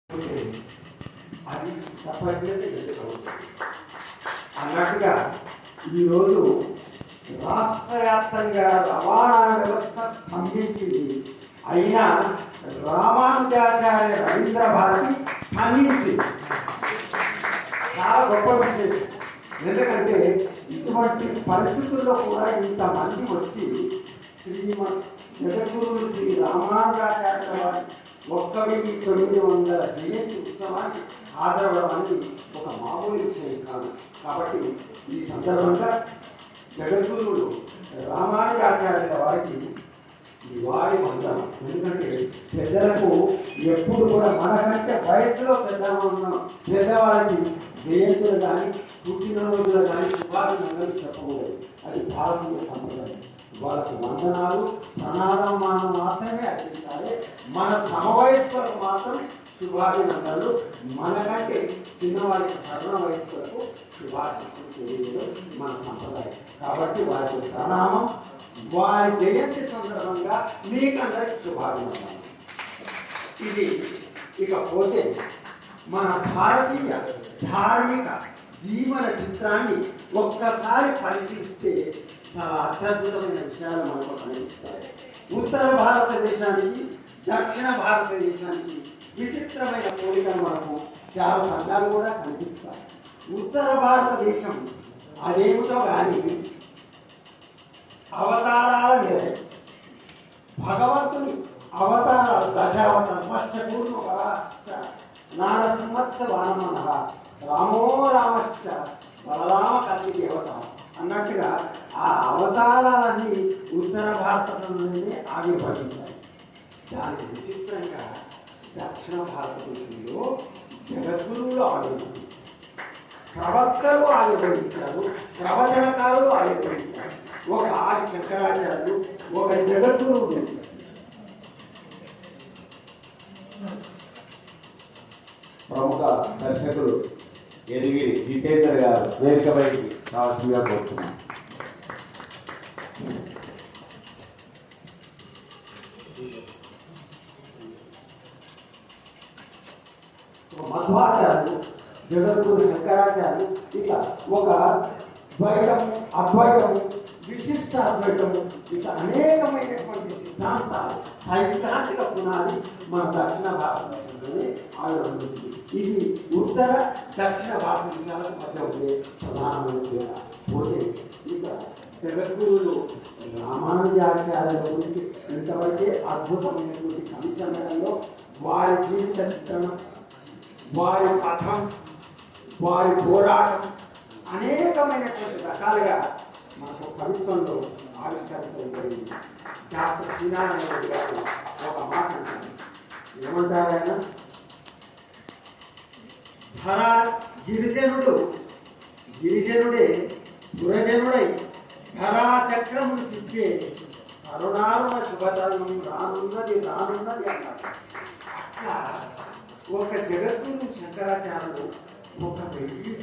అది తప్పట్లేదు అన్నట్టుగా ఈరోజు రాష్ట్ర వ్యాప్తంగా రవాణా వ్యవస్థ స్పందించింది. అయినా రామానుజాచార్య రవీంద్ర భారతి స్పందించింది. చాలా గొప్ప విశేషం. ఎందుకంటే ఇటువంటి పరిస్థితుల్లో కూడా ఇంతమంది వచ్చి శ్రీమద్ జగద్గురువులు శ్రీ రామానుజాచార్య వారి 1900 జయంతి ఉత్సవానికి హాజరవడం అనేది ఒక మామూలు విషయం కాదు. కాబట్టి ఈ సందర్భంగా జగద్గురువులు రామానుజాచార్యుల వారికి వారి వందనం. ఎందుకంటే పెద్దలకు ఎప్పుడు కూడా మనకంటే వయసులో పెద్దవాళ్ళకి జయంతులు కానీ పుట్టినరోజులు కానీ శుభాభినందనలు చెప్పకూడదు. అది భారతీయ సంప్రదాయం. వాళ్ళకు వందనాలు ప్రణామానం మాత్రమే అర్పించాలి. మన సమవయస్కులకు మాత్రం శుభాభినందనలు, మనకంటే చిన్నవాళ్ళకి తరుణ వయస్కులకు శుభాశిస్సులు తెలియదు మన సంప్రదాయం. కాబట్టి వారికి ప్రణామం. వారి జయంతి సందర్భంగా మీకందరికి శుభాభినందనలు. ఇది ఇకపోతే మన భారతీయ ధార్మిక జీవన చిత్రాన్ని ఒక్కసారి పరిశీలిస్తే చాలా అత్యద్భుతమైన విషయాలు మనకు కనిపిస్తాయి. ఉత్తర భారతదేశానికి దక్షిణ భారతదేశానికి విచిత్రమైన పోలికలు మనకు చాలా రంగాలు కూడా కనిపిస్తాయి. ఉత్తర భారతదేశం అదేమిటో కానీ అవతారాల నిలయం. భగవంతుని అవతారాలు దశావతారం మత్స్యకూర్మ వరాశ్చ నారసింహత్స వానమన రామో రామశ్చ బలరామ కల్లి దేవత అన్నట్టుగా ఆ అవతారాలన్నీ ఉత్తర భారతదేశంలోనే ఆవిర్భవించాయి. దానికి విచిత్రంగా దక్షిణ భారతదేశంలో జగద్గురువులు ఆవిర్భవించారు, ప్రవక్తలు ఆవిర్భవించారు, ప్రవచనకారులు ఆవిర్భవించారు. ఒక ఆది శంకరాచార్యులు, ఒక జగద్గురువు. ప్రముఖ దర్శకుడు ఎదిగిరి జితేందర్ గారు వేదికపైకి రావాల్సిందిగా కోరుతున్నాం. మధ్వాచార్యులు, జగద్గురు శంకరాచార్యులు, ఇట్లా ఒక ద్వైతం, అద్వైతము, విశిష్ట అద్వైతము, ఇట్లా అనేకమైనటువంటి సిద్ధాంతాలు, సైద్ధాంతిక పునాది మన దక్షిణ భారతదేశంలోనే ఆవిర్భవించింది. ఇది ఉత్తర దక్షిణ భారతదేశాలకు మధ్య ఉండే ప్రధానమైన తేడా. పోతే ఇక జగద్గురువులు రామానుజాచార్యుల గురించి ఇంతవరకే అద్భుతమైనటువంటి కవిసంగడంలో వారి జీవిత చిత్రణం, వారి కథం, వారి పోరాటం అనేకమైనటువంటి రకాలుగా మనకు కవిత్వంలో ఆవిష్కరించడం జరిగింది. డాక్టర్ శ్రీనారాయణ గారు ఒక మాట అంటారు. ఏమంటారు ఆయన? ధరా గిరిజనుడే పురజనుడై ధరా చక్రమును తిప్పే తరుణారుణ శుభతరుణం రానున్నది అన్నారు. అట్లా ఒక జగద్గురు శంకరాచార్యులు 1000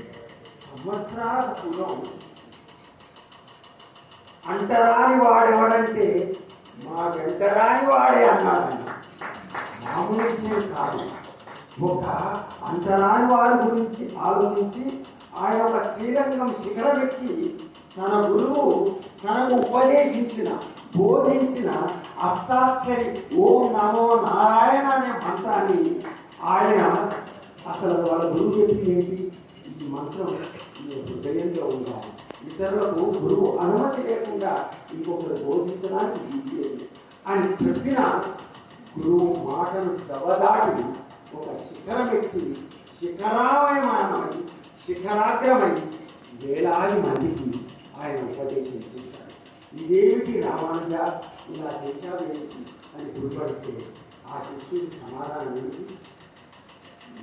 సంవత్సరాల పూర్వం అంటరాని వాడెవడంటే మా వెంటరాని వాడే అన్నాడు. మామూలు విషయం కాదు. ఒక అంటరాని వాడి గురించి ఆలోచించి ఆయన ఒక శ్రీరంగం శిఖరం ఎక్కి తన గురువు తనకు ఉపదేశించిన, బోధించిన అష్టాక్షరి ఓం నమో నారాయణ అనే మంత్రాన్ని ఆయన అసలు వాళ్ళ గురువు చెప్పింది ఏంటి? ఈ మంత్రం హృదయంలో ఉండాలి. ఇతరులకు గురువు అనుమతి లేకుండా ఇంకొకరు బోధించడానికి వీలేదు అని చెప్పిన గురువు మాటను జవదాటి ఒక శిఖరం ఎక్కి శిఖరామయమానమై శిఖరాగ్రమై వేలాది మందికి ఆయన ఉపదేశం చేశాడు. ఇదేమిటి రామానుజ, ఇలా చేశావు ఏమిటి అని గురుపడితే ఆ శిష్యుడి సమాధానం ఏమిటి?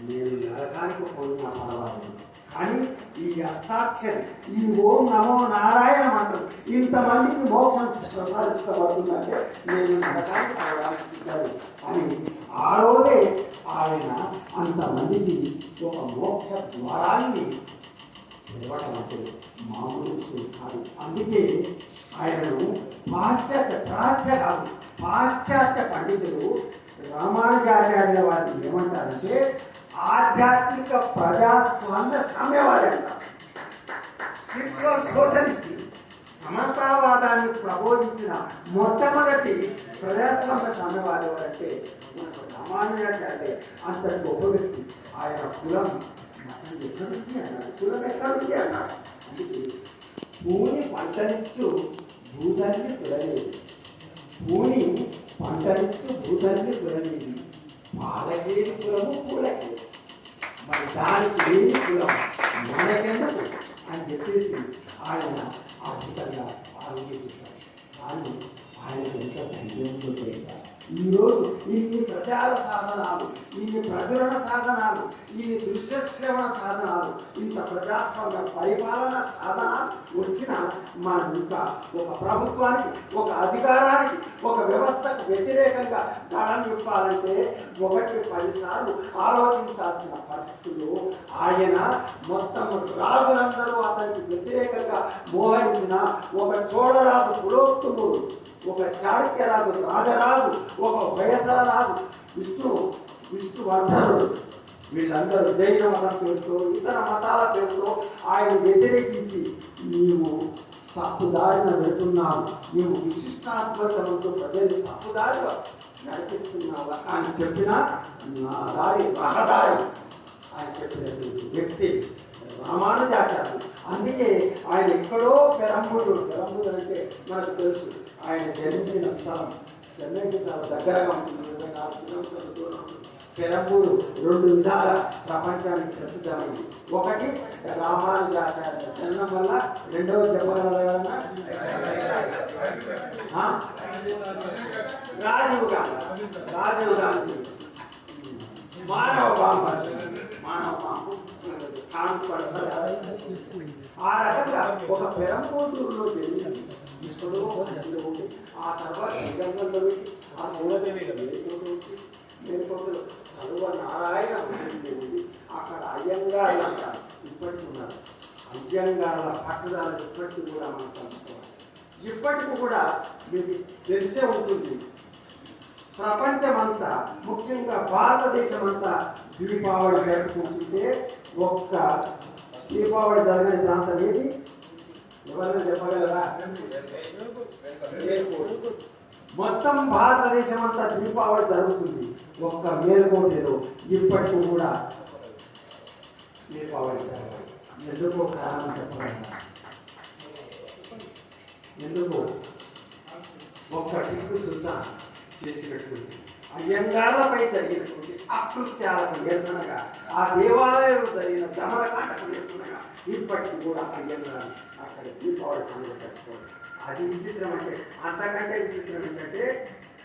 నేను నరకానికి పోయినా పర్వాలేదు, కానీ ఈ అష్టాక్షరి, ఈ ఓం నమో నారాయణ మంత్రం ఇంతమందికి మోక్షం ప్రసాదిస్తబడుతుందంటే నేను నరకానికి పోవడానికి సిద్ధం అని ఆ రోజే ఆయన అంతమందికి ఒక మోక్ష ద్వారాన్ని తెరవడం అంటే మామూలు విషయం కాదు. అందుకే ఆయనను పాశ్చాత్య పండితులు రామానుజాచార్యుల వారిని ఏమంటారంటే ఆధ్యాత్మిక ప్రజాస్వామ్య సామ్యవాది అంటారు. స్పిరిచువల్ సోషలిస్ట్, సమతావాదాన్ని ప్రబోధించిన మొట్టమొదటి ప్రజాస్వామ్య సామ్యవాది ఎవరంటే మనకు రామానుజాచార్య. అంత గొప్ప వ్యక్తి. ఆయన కులం మతం ఎక్కడుంది అన్నాడు, కులం ఎక్కడుంది అన్నాడు. అందుకే భూమి పంటనిచ్చు భూతల్లి కులలేదు, భూమి పంటనిచ్చు భూతల్లి కులలేదు, పాలకేది కులము పూలకేది, మరి దానికి ఏది కులం మనకెందుకు అని చెప్పేసి ఆయన అద్భుతంగా ఆలోచించారు. కానీ ఆయన ఎంత ధైర్యంతో చేశారు. ఈరోజు ఇన్ని ప్రచార సాధనాలు, ఇన్ని ప్రచురణ సాధనాలు, ఇన్ని దృశ్యశ్రవణ సాధనాలు, ఇంత ప్రజాస్వామ్య పరిపాలన సాధనాలు వచ్చిన మనం ఇంకా ఒక ప్రభుత్వానికి, ఒక అధికారానికి, ఒక వ్యవస్థకు వ్యతిరేకంగా గళం విప్పాలంటే 1-10 సార్లు ఆలోచించాల్సిన పరిస్థితుల్లో ఆయన మొత్తం రాజులందరూ అతనికి వ్యతిరేకంగా మోహరించిన ఒక చోళరాజు కులోత్తుముడు, ఒక చాళుక్యరాజు రాజరాజు, ఒక వయసల రాజు విష్ణువర్ధనుడు, వీళ్ళందరూ జైన మతం పేరుతో, ఇతర మతాల పేరుతో ఆయన వ్యతిరేకించి నీవు తప్పుదారిన వెళ్తున్నావు, నీవు విశిష్టాత్మకంతో ప్రజల్ని తప్పుదారిలో నడిపిస్తున్నావా అని చెప్పిన నా దారి రహదారి ఆయన చెప్పినటువంటి వ్యక్తి రామానుజాచార్యులు. అందుకే ఆయన ఎక్కడో పెరంబూరు అంటే మనకు తెలుసు. ఆయన జన్మించిన స్థలం చెన్నైకి చాలా దగ్గరగా ఉంటుంది, 24 కిలోమీటర్ల దూరం ఉంటుంది. పెరంబూరు 2 విధాల ప్రపంచానికి ప్రసిద్ధమైంది. ఒకటి రామానుజాచార్య జన్మం వల్ల, రెండవ చెప్పగలగా రాజీవ్ గాంధీ మానవ బాంబు ఆ రకంగా ఒక పెరంబూరులో జన్మించి ఇష్టంలో ఉండి ఆ తర్వాత జంగంలో పెట్టి ఆ మేలుకొండలు చదువు నారాయణ ఉంది. అక్కడ అయ్యంగారు అంటారు, ఇప్పటికి ఉన్నారు. అయ్యంగారుల పట్టుదల ఇప్పటికీ కూడా మనం కలుసుకోవాలి. ఇప్పటికి కూడా మీకు తెలిసే ఉంటుంది, ప్రపంచమంతా ముఖ్యంగా భారతదేశం అంతా దీపావళి జరుపుకుంటుంటే ఒక్క దీపావళి జరిగిన ప్రాంతం ఏది? ఎవరైనా చెప్పగలరా? మొత్తం భారతదేశం అంతా దీపావళి జరుగుతుంది, ఒక్క మేలుకోటేదో ఇప్పటికి కూడా దీపావళి జరగదు. ఎందుకో కారణం చెప్పగలరా? ఎందుకు? ఒక్క టిప్పు సుల్తాన్ చేసినటువంటి అయ్యంగార్లపై జరిగినటువంటి అకృత్యాలకు నిరసనగా, ఆ దేవాలయంలో జరిగిన దమనకాండకు నిరసనగా ఇప్పటికి కూడా అయ్యంగారు అక్కడ దీపావళి పండుగ జరుపుకోవాలి. అది విచిత్రం. అంటే అంతకంటే విచిత్రం ఏంటంటే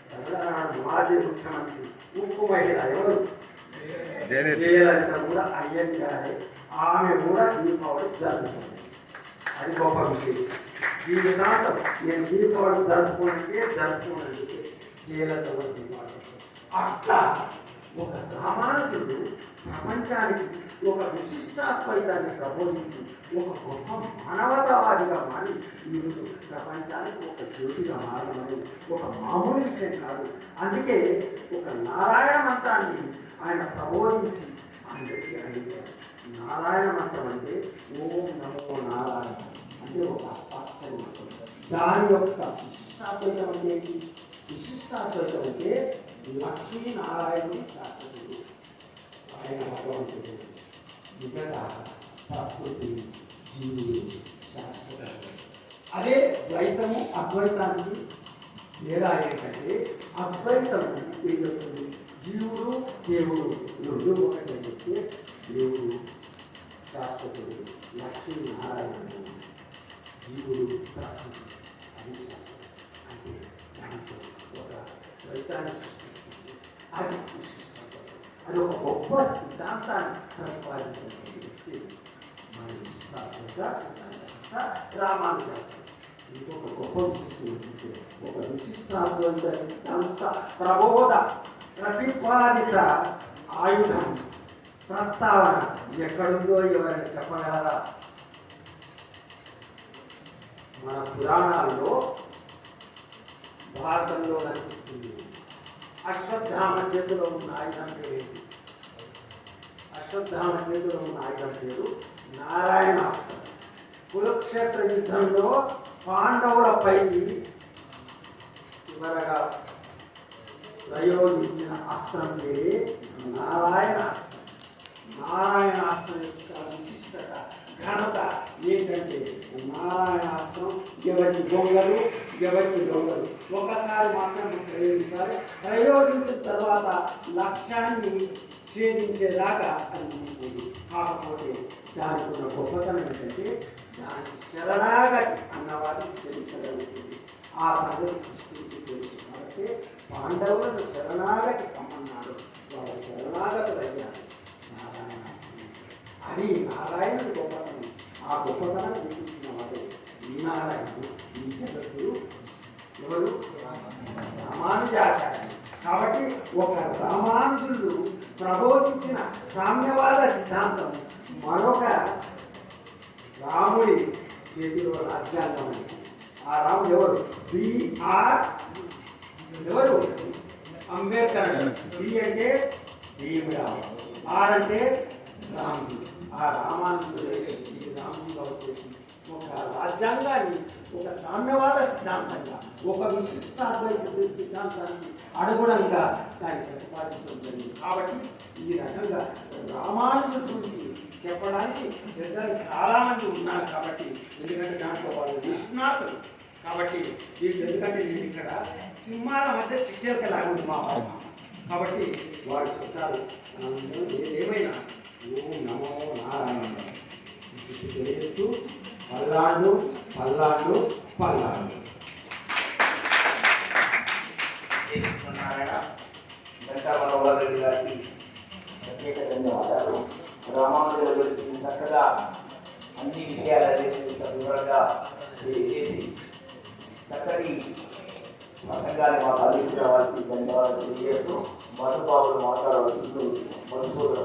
తమిళనాడు మాజీ ముఖ్యమంత్రి ఉప్పు మహిళ ఎవరు? జయలలిత కూడా అయ్యంగారే. ఆమె కూడా దీపావళి జరుపుకుంది. అది గొప్ప విశేషం. దీని నాటం నేను దీపావళి జరుపుకోనని చెప్పేసి జయలలిత కూడా దీపావళి. అట్లా ఒక రామానుజుడు ప్రపంచానికి ఒక విశిష్టాద్వైతాన్ని ప్రబోధించి ఒక గొప్ప మానవతావాదిగా మారి ఈరోజు ప్రపంచానికి ఒక జ్యోతిగా మారడం ఒక మామూలు విషయం కాదు. అందుకే ఒక నారాయణ మంత్రాన్ని ఆయన ప్రబోధించి అందరికీ అందించారు. నారాయణ మంత్రం అంటే ఓం నమో నారాయణ అంటే ఒక అష్టాక్షరి మంత్రం. దాని యొక్క విశిష్టాద్వైతం అంటే ఏంటి? విశిష్టాద్వైతం అంటే లక్ష్మీనారాయణుడి శాస్త్రుడు, ఆయన భగవంతుడు, మిగతా ప్రకృతి జీవుడు శాశ్వత. అదే ద్వైతము అద్వైతానికి తేడా ఏంటంటే అద్వైతము ఏం చెప్తుంది? జీవుడు దేవుడు రెండు ఒకటి అని చెప్తే దేవుడు శాశ్వతుడు, లక్ష్మీనారాయణుడు, జీవుడు ప్రకృతి అది శాశ్వతం. అంటే దాంట్లో ఒక ద్వైతాన్ని సృష్టిస్తుంది. అది విశిష్టత. అది ఒక గొప్ప సిద్ధాంతాన్ని ప్రతిపాదించినటువంటి వ్యక్తి మన విశిష్టాద్వైత రామానుజాచార్య. ఇంకొక గొప్ప విశిష్టం ఏంటంటే ఒక విశిష్టాద్వైత సిద్ధాంత ప్రబోధ ప్రతిపాదిత ఆయుధం ప్రస్తావన ఎక్కడుందో ఎవరైనా చెప్పగలరా? మన పురాణాల్లో భారతంలో కనిపిస్తుంది. అశ్వత్థామ చేతిలో ఉన్న ఆయుధం పేరేంటి? అశ్వత్థామ చేతిలో ఉన్న ఆయుధం పేరు నారాయణాస్త్రం. కురుక్షేత్ర యుద్ధంలో పాండవులపైకి చివరగా ప్రయోగించిన అస్త్రం పేరే నారాయణాస్త్రం. నారాయణాస్త్రం యొక్క విశిష్టత, ఘనత ఏంటంటే నారాయణాస్త్రం ఎవరికి దొంగలు ఒకసారి మాత్రం ప్రయోగించాలి. ప్రయోగించిన తర్వాత లక్ష్యాన్ని ఛేదించేదాకా అది ఉంటుంది. కాకపోతే దానికి ఉన్న గొప్పతనం ఏంటంటే దాని శరణాగతి అన్నవారు క్షమించగలుగుతుంది. ఆ సంగతి కృష్ణుడికి తెలుసు కాబట్టి పాండవులను శరణాగతి కమ్మన్నాడు. వారు శరణాగతులు అయ్యారు నారాయణాస్త్రం. అది నారాయణుడి గొప్పతనం. ఆ గొప్పతనం చూపించిన వాడు ఈ నారాయణుడు, ఈ జగద్గురు ఎవరు? రామానుజాచార్యులు. కాబట్టి ఒక రామానుజుడు ప్రబోధించిన సామ్యవాద సిద్ధాంతం మరొక రాముడి చేతిలో రాజ్యాంగం. ఆ రాముడు ఎవరు? బిఆర్ ఎవరు? అంబేద్కర్. బి అంటే భీమరావు, ఆర్ అంటే రామ్జీ. ఆ రామానుజుడు రామ్జీగా వచ్చేసి ఒక రాజ్యాంగాన్ని ఒక సామ్యవాద సిద్ధాంతంగా, ఒక విశిష్టాద్వైత సిద్ధాంతానికి అనుగుణంగా దాన్ని ప్రతిపాదించడం జరిగింది. కాబట్టి ఈ రకంగా రామానుజుడి గురించి చెప్పడానికి పెద్దలు చాలామంది ఉన్నారు. కాబట్టి ఎందుకంటే దాంట్లో వాళ్ళు నిష్ణాతులు. కాబట్టి దీనికి ఎందుకంటే నేను ఇక్కడ సింహాల మధ్య చిచ్చరికలాగుంది మా భాష. కాబట్టి వారు చెప్తారు ఏదేమైనా ఓం నమో నారాయణ తెలియజేస్తూ పల్లాళ్ళు పల్లాళ్ళు పల్లాళ్ళు. నారాయణ గంటా మనోహర్ రెడ్డి గారికి ప్రత్యేక ధన్యవాదాలు. రామానుజుల గురించి చక్కగా అన్ని విషయాలన్నీ వివరంగా తెలియజేసి చక్కటి ప్రసంగాన్ని మాకు అందించిన వారికి ధన్యవాదాలు తెలియజేస్తూ మధుబాబులు మాట్లాడవలసింది మధుసూదరు.